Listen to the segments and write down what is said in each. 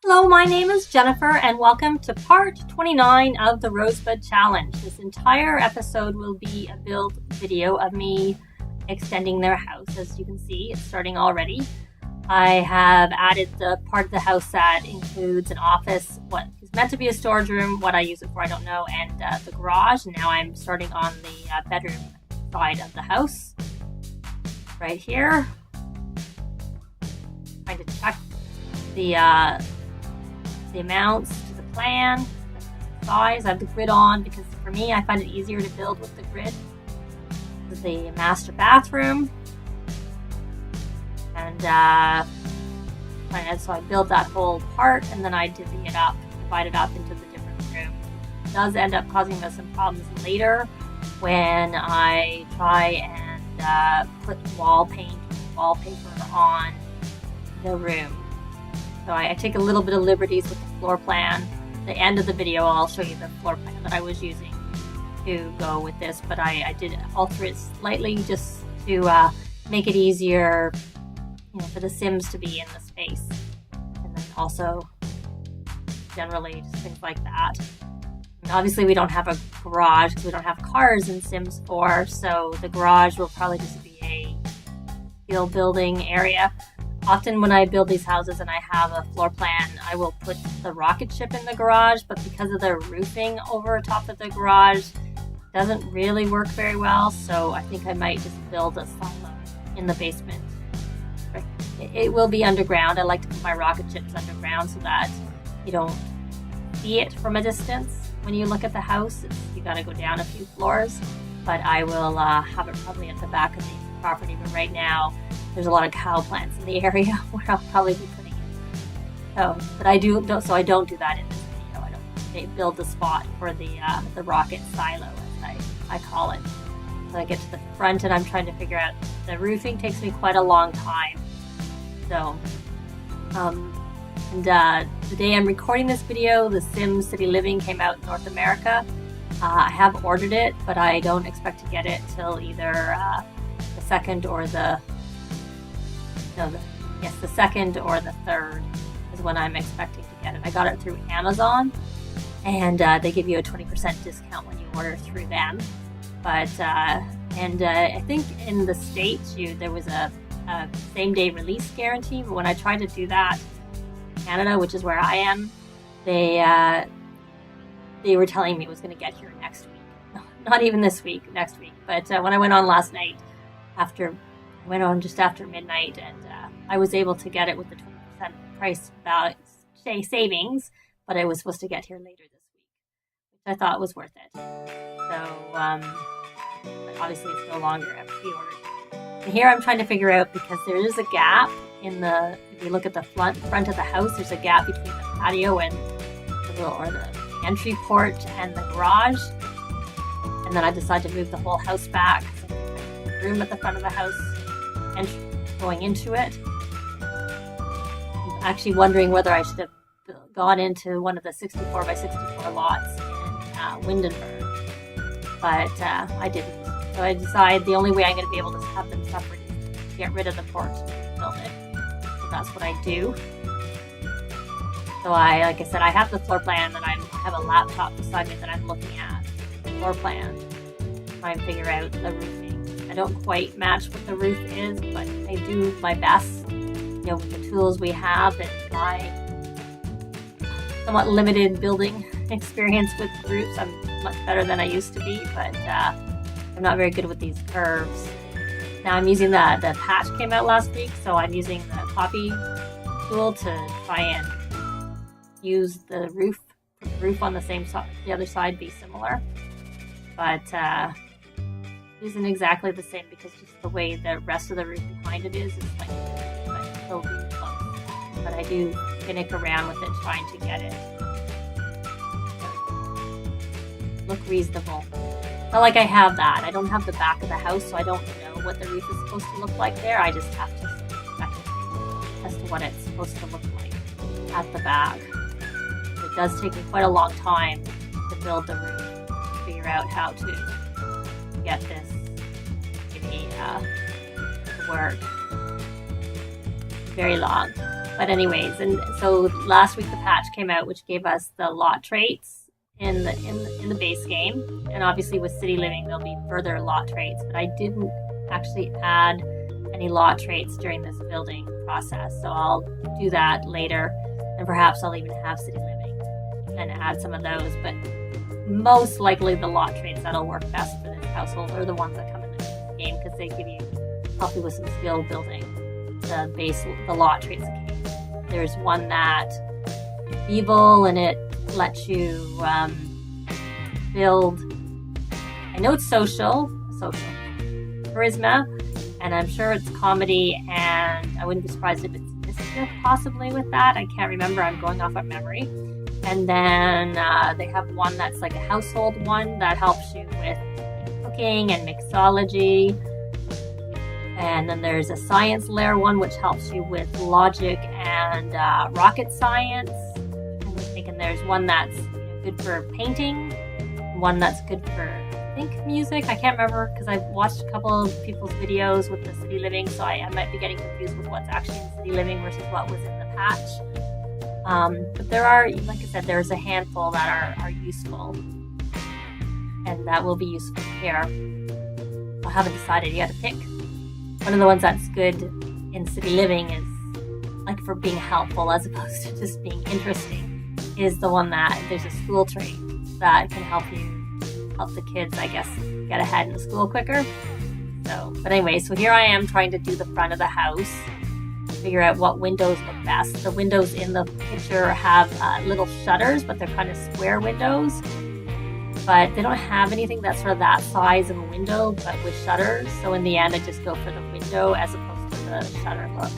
Hello, my name is Jennifer and welcome to part 29 of the Rosebud Challenge. This entire episode will be a build video of me extending their house. As you can see, it's starting already. I have added the part of the house that includes an office, what is meant to be a storage room, what I use it for I don't know, and the garage. Now I'm starting on the bedroom side of the house. Right here. Trying to check the amounts to the plan, the size. I have the grid on because for me, I find it easier to build with the grid. This is the master bathroom. And so I build that whole part and then I divide it up into the different rooms. It does end up causing us some problems later when I try and put wallpaper on the room. So I take a little bit of liberties with the floor plan. At the end of the video, I'll show you the floor plan that I was using to go with this, but I did alter it slightly just to make it easier, for the Sims to be in the space. And then also generally just things like that. And obviously we don't have a garage because we don't have cars in Sims 4, so the garage will probably just be a field building area. Often when I build these houses and I have a floor plan, I will put the rocket ship in the garage, but because of the roofing over top of the garage, it doesn't really work very well, so I think I might just build a silo in the basement. It will be underground. I like to put my rocket ships underground so that you don't see it from a distance. When you look at the house, you got to go down a few floors, but I will have it probably at the back of the property, but right now there's a lot of cow plants in the area where I'll probably be putting it. So, but I don't do that in this video. I don't build the spot for the rocket silo, as I call it. So I get to the front and I'm trying to figure out the roofing takes me quite a long time. So, the day I'm recording this video, The Sims City Living came out in North America. I have ordered it, but I don't expect to get it till either the second or the second or the third is when I'm expecting to get it. I got it through Amazon, and they give you a 20% discount when you order through them. But I think in the States there was a same-day release guarantee. But when I tried to do that in Canada, which is where I am, they were telling me it was going to get here next week. Not even this week, next week. But when I went on last night, just after midnight, and I was able to get it with the 20% price savings, but I was supposed to get here later this week, which I thought was worth it. So, but obviously it's no longer a pre-order. And here I'm trying to figure out, because there is a gap if you look at the front of the house, there's a gap between the patio and the entry porch and the garage. And then I decided to move the whole house back. So there's a room at the front of the house and going into it. I'm actually wondering whether I should have gone into one of the 64 by 64 lots in Windenburg, but I didn't. So I decided the only way I'm going to be able to have them separate is to get rid of the porch and build it. So that's what I do. So like I said, I have the floor plan, and I have a laptop beside me that I'm looking at the floor plan, trying to figure out the roofing. I don't quite match what the roof is, but I do my best, with the tools we have and my somewhat limited building experience with roofs. I'm much better than I used to be, but I'm not very good with these curves. Now I'm using the patch came out last week, so I'm using the copy tool to try and use the roof on the same side, the other side be similar, but it isn't exactly the same because just the way the rest of the roof behind it is like still really close. But I do finick around with it trying to get it to look reasonable. Not like I have that. I don't have the back of the house, so I don't know what the roof is supposed to look like there. I just have to speculate as to what it's supposed to look like at the back. It does take me quite a long time to build the roof, to figure out how to get this to work. Very long. But anyways, and so last week the patch came out, which gave us the lot traits in the base game, and obviously with City Living there'll be further lot traits. But I didn't actually add any lot traits during this building process, so I'll do that later, and perhaps I'll even have City Living and add some of those. But most likely the lot traits that'll work best for this household are the ones that come in the game, because they help you with some skill building the lot traits that came. There's one that evil, and it lets you build, I know it's social charisma, and I'm sure it's comedy, and I wouldn't be surprised if it's mischief possibly with that. I can't remember, I'm going off of memory. And then they have one that's like a household one that helps you with cooking and mixology. And then there's a science layer one, which helps you with logic and rocket science. And I'm thinking there's one that's good for painting, one that's good for, I think, music. I can't remember, because I've watched a couple of people's videos with the City Living, so I might be getting confused with what's actually in City Living versus what was in the patch. But there are, like I said, there's a handful that are useful, and that will be useful here. I haven't decided yet to pick. One of the ones that's good in City Living is, like, for being helpful as opposed to just being interesting, is the one that there's a school trait that can help the kids, I guess, get ahead in school quicker. So, but anyway, so here I am trying to do the front of the house, figure out what windows look best. The windows in the picture have little shutters, but they're kind of square windows. But they don't have anything that's sort of that size of a window, but with shutters. So in the end, I just go for the window as opposed to the shutter look.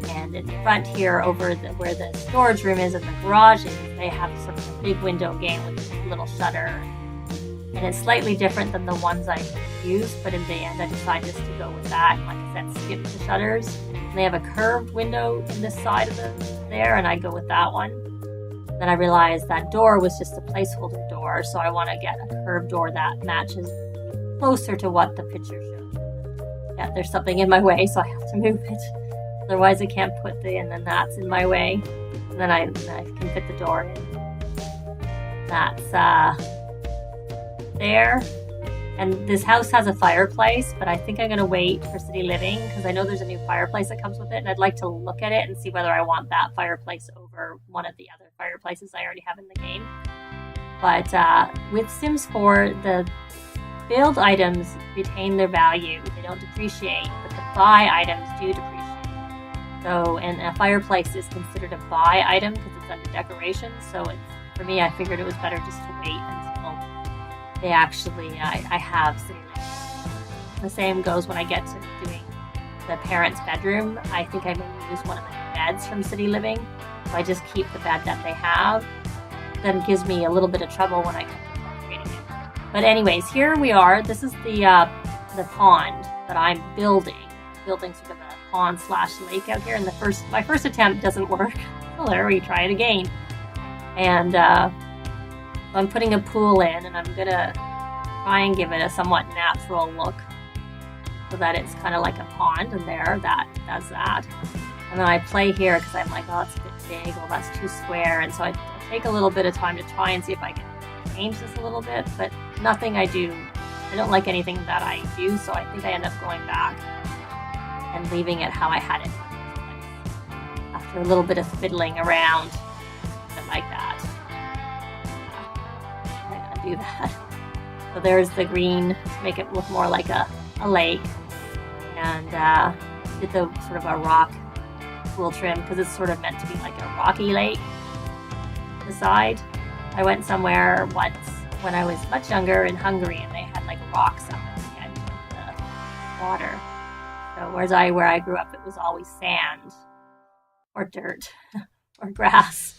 And in front here, over where the storage room is and the garage is, they have sort of a big window again with a little shutter. And it's slightly different than the ones I used, but in the end, I decided just to go with that. And like I said, skip the shutters. And they have a curved window in this side of there, and I go with that one. Then I realized that door was just a placeholder door, so I want to get a curved door that matches closer to what the picture shows. Yeah, there's something in my way, so I have to move it. Otherwise, I can't put and then that's in my way. And then I can fit the door in. That's there. And this house has a fireplace, but I think I'm going to wait for City Living, because I know there's a new fireplace that comes with it, and I'd like to look at it and see whether I want that fireplace over one of the other fireplaces I already have in the game. But with Sims 4, the build items retain their value. They don't depreciate, but the buy items do depreciate. So, and a fireplace is considered a buy item because it's under decoration. So for me, I figured it was better just to wait until they actually, I have City Living. The same goes when I get to doing the parents' bedroom. I think I may use one of the beds from City Living. So I just keep the bed that they have. Then it gives me a little bit of trouble when I come to creating it. But anyways, here we are. This is the pond that I'm building sort of a pond/lake out here. And my first attempt doesn't work. Well, there we try it again. And I'm putting a pool in, and I'm gonna try and give it a somewhat natural look, so that it's kind of like a pond, and that does that. And then I play here because I'm like, oh, it's a bit big. Well, that's too square. And so I take a little bit of time to try and see if I can change this a little bit. But nothing I don't like anything that I do. So I think I end up going back and leaving it how I had it after a little bit of fiddling around, something like that. I'm gonna do that. So there's the green to make it look more like a lake, and did the sort of a rock pool trim because it's sort of meant to be like a rocky lake. The side, I went somewhere once when I was much younger in Hungary, and they had like rocks up at the edge of the water. So where I grew up, it was always sand or dirt or grass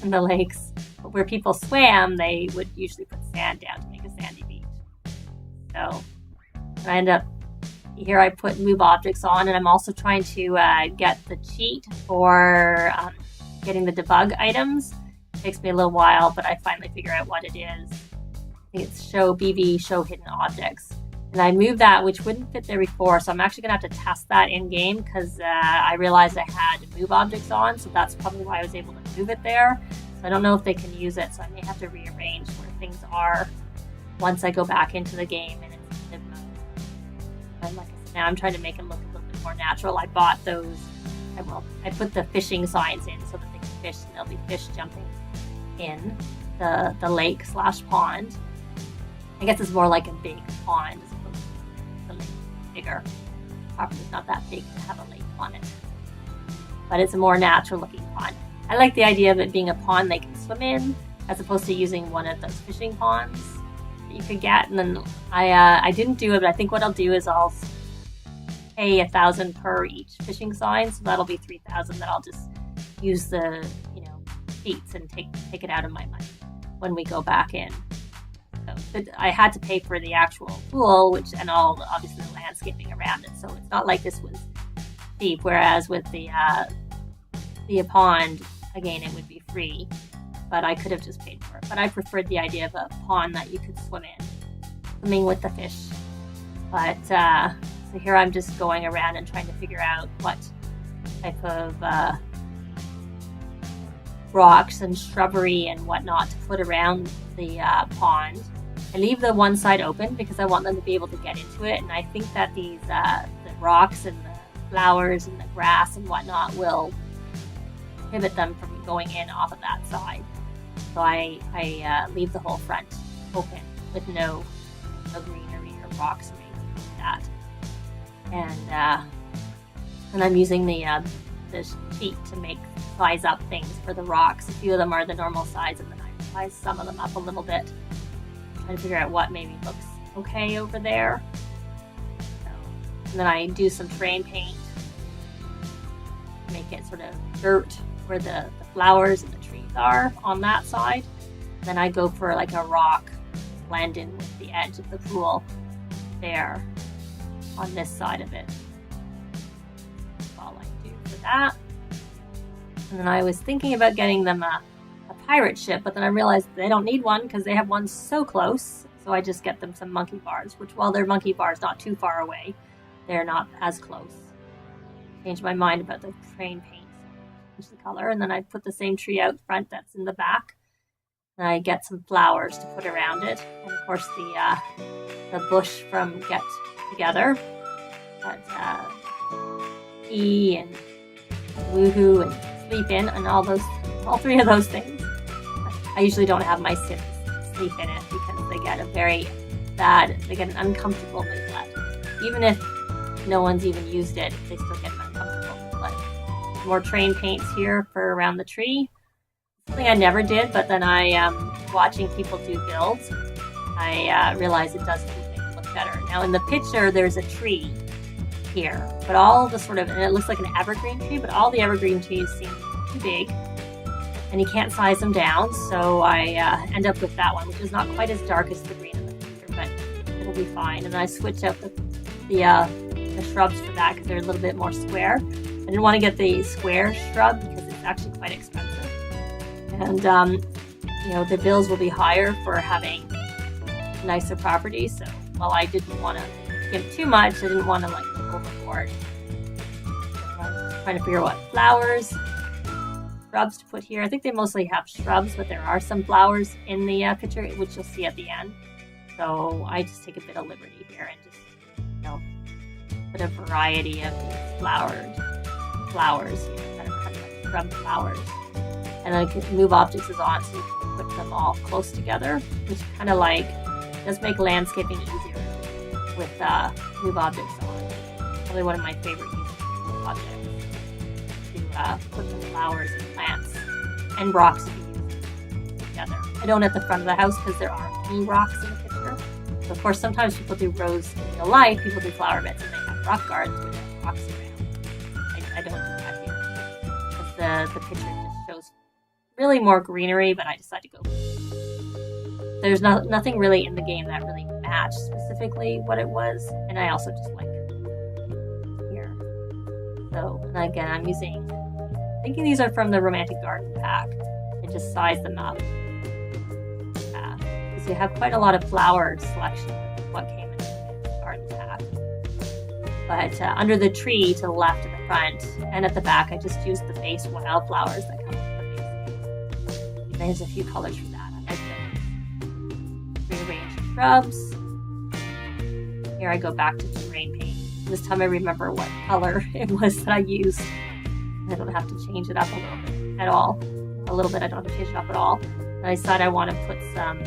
in the lakes. But where people swam, they would usually put sand down to make a sandy beach. So I end up here. I put move objects on, and I'm also trying to get the cheat for getting the debug items. It takes me a little while, but I finally figure out what it is. I think it's show hidden objects. And I moved that, which wouldn't fit there before, so I'm actually going to have to test that in-game because I realized I had move objects on, so that's probably why I was able to move it there. So I don't know if they can use it, so I may have to rearrange where things are once I go back into the game and it's in mode. And like I said, now I'm trying to make it look a little bit more natural. I bought those, I put the fishing signs in so that they can fish, and there'll be fish jumping in the lake / pond. I guess it's more like a big pond as opposed to the lake bigger. The property's not that big to have a lake on it. But it's a more natural looking pond. I like the idea of it being a pond they can swim in, as opposed to using one of those fishing ponds that you could get. And then I didn't do it, but I think what I'll do is I'll pay 1,000 per each fishing sign, so that'll be 3,000 that I'll just use the sheets and take it out of my money when we go back in. So I had to pay for the actual pool, and all obviously the landscaping around it. So it's not like this was cheap. Whereas with the pond, again, it would be free, but I could have just paid for it. But I preferred the idea of a pond that you could swimming with the fish. But so here I'm just going around and trying to figure out what type of rocks and shrubbery and whatnot to put around the pond. I leave the one side open because I want them to be able to get into it, and I think that these the rocks and the flowers and the grass and whatnot will prohibit them from going in off of that side. So I leave the whole front open with no greenery or rocks or anything like that. And I'm using the sheet to size up things for the rocks. A few of them are the normal size, and then I size some of them up a little bit. Trying to figure out what maybe looks okay over there. And then I do some terrain paint, make it sort of dirt where the flowers and the trees are on that side. And then I go for like a rock blend in with the edge of the pool there on this side of it. That's all I do for that. And then I was thinking about getting them a pirate ship, but then I realized they don't need one because they have one so close. So I just get them some monkey bars, which, while they're monkey bars not too far away, they're not as close. Changed my mind about the terrain paint. Change the color, and then I put the same tree out front that's in the back. And I get some flowers to put around it, and of course the bush from Get Together, that E and Woohoo and Sleep In, and all three of those things. I usually don't have my Sims sleep in it because they get an uncomfortable moodlet. Even if no one's even used it, they still get an uncomfortable moodlet. More terrain paints here for around the tree. Something I never did, but then watching people do builds, I realized it does make it look better. Now in the picture, there's a tree here, but all the and it looks like an evergreen tree, but all the evergreen trees seem too big, and you can't size them down, so I end up with that one, which is not quite as dark as the green in the picture, but it'll be fine. And then I switch out the shrubs for that because they're a little bit more square. I didn't want to get the square shrub because it's actually quite expensive, and the bills will be higher for having nicer property. So while I didn't want to give too much, I didn't want to go overboard. So I'm trying to figure out what flowers, shrubs to put here. I think they mostly have shrubs, but there are some flowers in the picture, which you'll see at the end. So I just take a bit of liberty here and just put a variety of these flowers here that are kind of like shrub flowers. And then I can move objects is on, so you can put them all close together, which kind of does make landscaping easier with move objects on. Probably one of my favorite uses of move objects to put the flowers and plants and rocks to be used together. I don't at the front of the house because there aren't any rocks in the picture. So of course, sometimes people do rows in real life. People do flower beds and they have rock gardens where there are rocks around. I don't do that here because the picture just shows really more greenery, but I decided to go. There's nothing really in the game that really matched specifically what it was, and I also just like here. So, and again, I'm thinking these are from the Romantic Garden pack, and just size them up. Because you have quite a lot of flower selection with what came in the garden. But under the tree to the left and the front and at the back, I just used the base wildflowers that come with the base. There's a few colors for that. I like the rearranged shrubs. Here I go back to terrain paint. This time I remember what color it was that I used. I don't have to change it up a little bit at all. A little bit, I don't have to change it up at all. And I decided I want to put some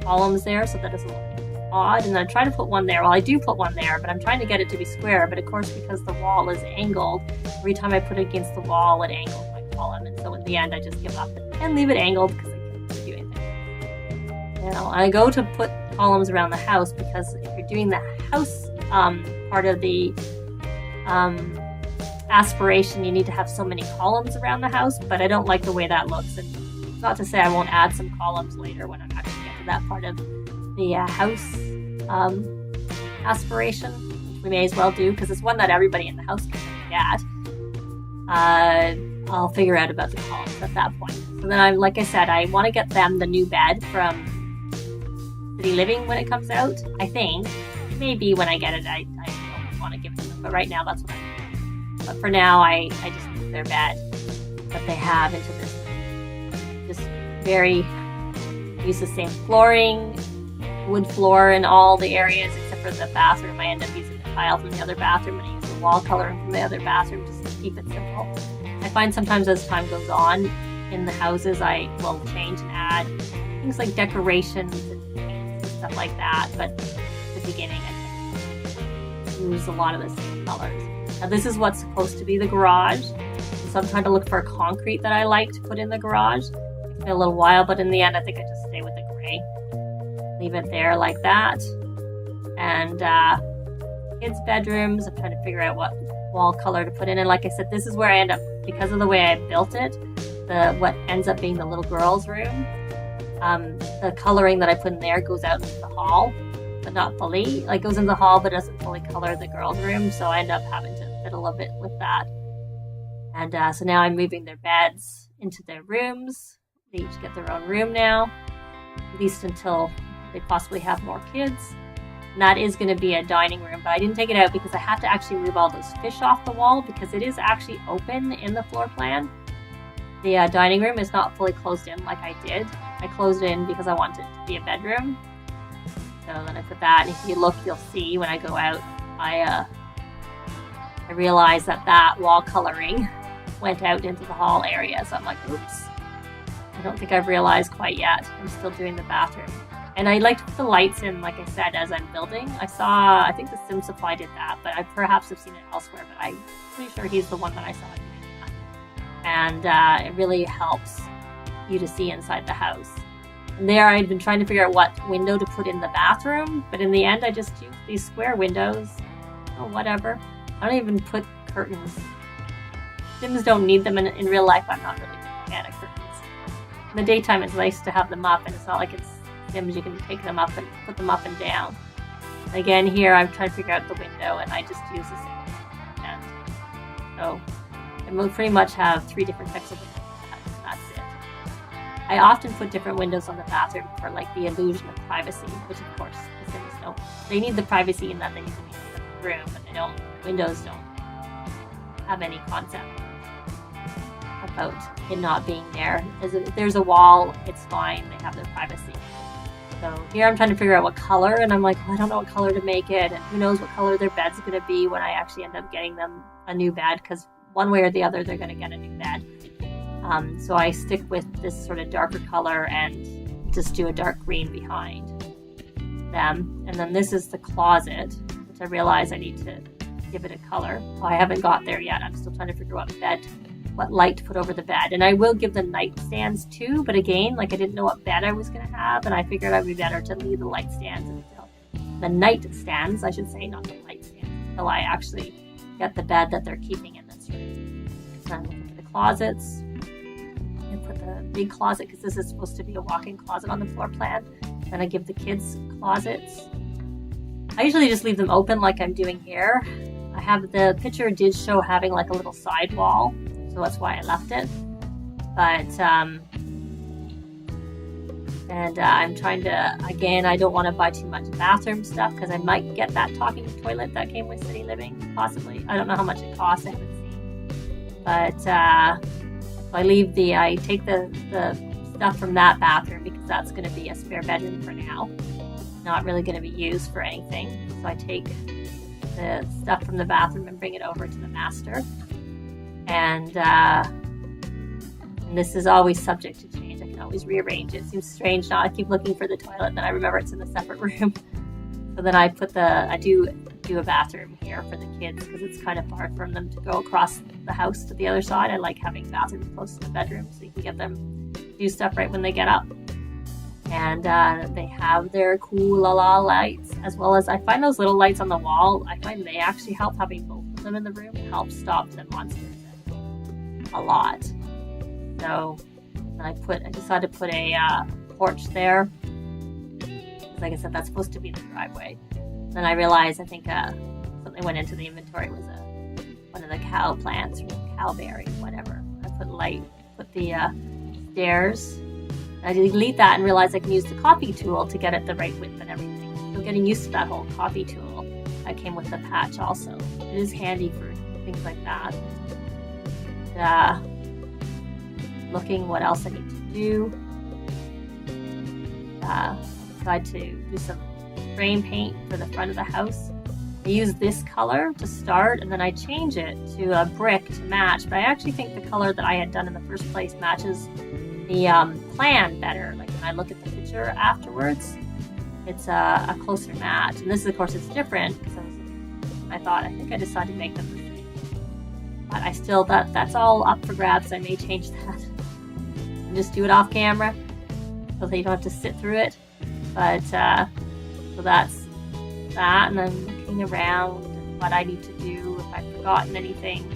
columns there so that it's a little bit odd. And then I try to put one there. Well, I do put one there, but I'm trying to get it to be square. But of course, because the wall is angled, every time I put it against the wall, it angles my column. And so in the end, I just give up and leave it angled because I can't do anything. Now, I go to put columns around the house because if you're doing the house part of the aspiration, you need to have so many columns around the house, but I don't like the way that looks. And not to say I won't add some columns later when I'm actually get to that part of the house aspiration, which we may as well do because it's one that everybody in the house can get. I'll figure out about the columns at that point. So then like I said, I want to get them the new bed from City Living when it comes out. I think maybe when I get it, I don't want to give it to them, but right now that's what I'm doing. But for now, I just move their bed that they have into this just very, use the same flooring, wood floor in all the areas except for the bathroom. I end up using the tile from the other bathroom and I use the wall coloring from the other bathroom just to keep it simple. I find sometimes as time goes on in the houses, I will change and add things like decorations and paints and stuff like that, but at the beginning I use a lot of the same colors. Now this is what's supposed to be the garage, so I'm trying to look for a concrete that I like to put in the garage. It's been a little while, but in the end I think I just stay with the gray. Leave it there like that. And kids' bedrooms, I'm trying to figure out what wall color to put in. And like I said, this is where I end up, because of the way I built it, what ends up being the little girl's room. The coloring that I put in there goes out into the hall, but not fully. Like goes in the hall, but doesn't fully color the girl's room. So I end up having to fiddle a bit with that. And so now I'm moving their beds into their rooms. They each get their own room now, at least until they possibly have more kids. And that is going to be a dining room, but I didn't take it out because I had to actually move all those fish off the wall because it is actually open in the floor plan. The dining room is not fully closed in like I did. I closed it in because I wanted it to be a bedroom. So then I put that, and if you look, you'll see when I go out, I realized that wall coloring went out into the hall area. So I'm like, oops. I don't think I've realized quite yet. I'm still doing the bathroom. And I like to put the lights in, like I said, as I'm building. I think the Sim Supply did that, but I perhaps have seen it elsewhere, but I'm pretty sure he's the one that I saw doing that. And it really helps you to see inside the house. And there I'd been trying to figure out what window to put in the bathroom, but in the end I just used these square windows. Oh, whatever. I don't even put curtains. Sims don't need them in real life. I'm not really a fan of curtains. In the daytime it's nice to have them up, and it's not like it's Sims, you can take them up and put them up and down. Again, here I'm trying to figure out the window, and I just use the same. And so I pretty much have 3 different types of windows. That's it. I often put different windows on the bathroom for like the illusion of privacy, which of course the Sims don't. They need the privacy, and then they need to be in the room, but they don't. Windows don't have any concept about it not being there. If there's a wall, it's fine. They have their privacy. So here I'm trying to figure out what color, and I'm like, oh, I don't know what color to make it, and who knows what color their bed's going to be when I actually end up getting them a new bed, because one way or the other they're going to get a new bed. So I stick with this sort of darker color and just do a dark green behind them. And then this is the closet, which I realize I need to give it a color. Well, I haven't got there yet. I'm still trying to figure out what light to put over the bed. And I will give the nightstands too, but again, like I didn't know what bed I was going to have, and I figured it would be better to leave the light stands until the nightstands, I should say, not the light stands, until I actually get the bed that they're keeping in this room. So I'm looking for the closets, and put the big closet, because this is supposed to be a walk-in closet on the floor plan. Then I give the kids closets. I usually just leave them open like I'm doing here. I have the picture did show having like a little side wall, so that's why I left it. But And I'm trying to, again, I don't want to buy too much bathroom stuff because I might get that talking toilet that came with City Living, possibly. I don't know how much it costs, I haven't seen. But I take the stuff from that bathroom because that's going to be a spare bedroom for now. Not really going to be used for anything. So I take the stuff from the bathroom and bring it over to the master. And this is always subject to change. I can always rearrange it. It seems strange now. I keep looking for the toilet, then I remember it's in a separate room. So then I do a bathroom here for the kids because it's kind of far from them to go across the house to the other side. I like having bathrooms close to the bedroom so you can get them to do stuff right when they get up. And they have their cool la lights, as well as I find those little lights on the wall. I find they actually help. Having both of them in the room helps stop the monsters a lot. So I decided to put a porch there. Like I said, that's supposed to be the driveway. Then I realized I think something went into the inventory. It was one of the cow plants or cowberry, whatever. I put the stairs. I delete that and realize I can use the copy tool to get it the right width and everything. So getting used to that whole copy tool. I came with the patch also. It is handy for things like that. Looking what else I need to do. Tried to do some frame paint for the front of the house. I use this color to start, and then I change it to a brick to match. But I actually think the color that I had done in the first place matches the plan better. Like when I look at the picture afterwards, it's a closer match. And this, of course, is different because I think I decided to make them the same. But I still, that's all up for grabs. I may change that and just do it off camera so that you don't have to sit through it. But so that's that, and then looking around and what I need to do if I've forgotten anything.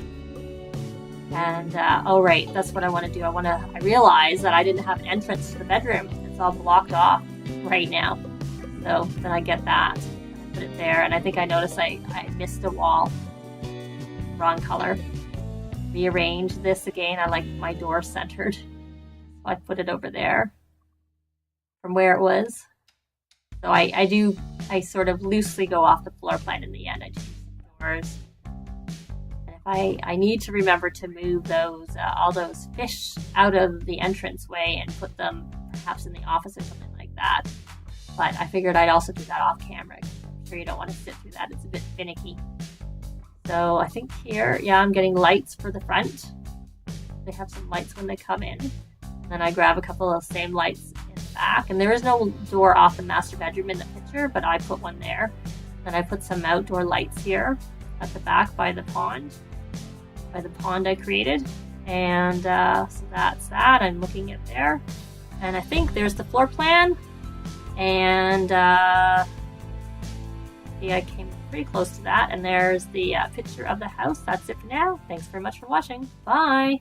And right, that's what I want to do. I realize that I didn't have an entrance to the bedroom. It's all blocked off right now. So then I get that, and I put it there, and I think I noticed I missed a wall, wrong color. Rearrange this again. I like my door centered, so I put it over there from where it was. So I sort of loosely go off the floor plan in the end. I just use the doors. And if I need to remember to move those all those fish out of the entranceway and put them perhaps in the office or something like that. But I figured I'd also do that off camera. I'm sure you don't want to sit through that. It's a bit finicky. So I think here, I'm getting lights for the front. They have some lights when they come in. And then I grab a couple of same lights in the back. And there is no door off the master bedroom in the picture, but I put one there. Then I put some outdoor lights here at the back by the pond I created. And so that's that. I'm looking at there. And I think there's the floor plan. And I came pretty close to that. And there's the picture of the house. That's it for now. Thanks very much for watching. Bye.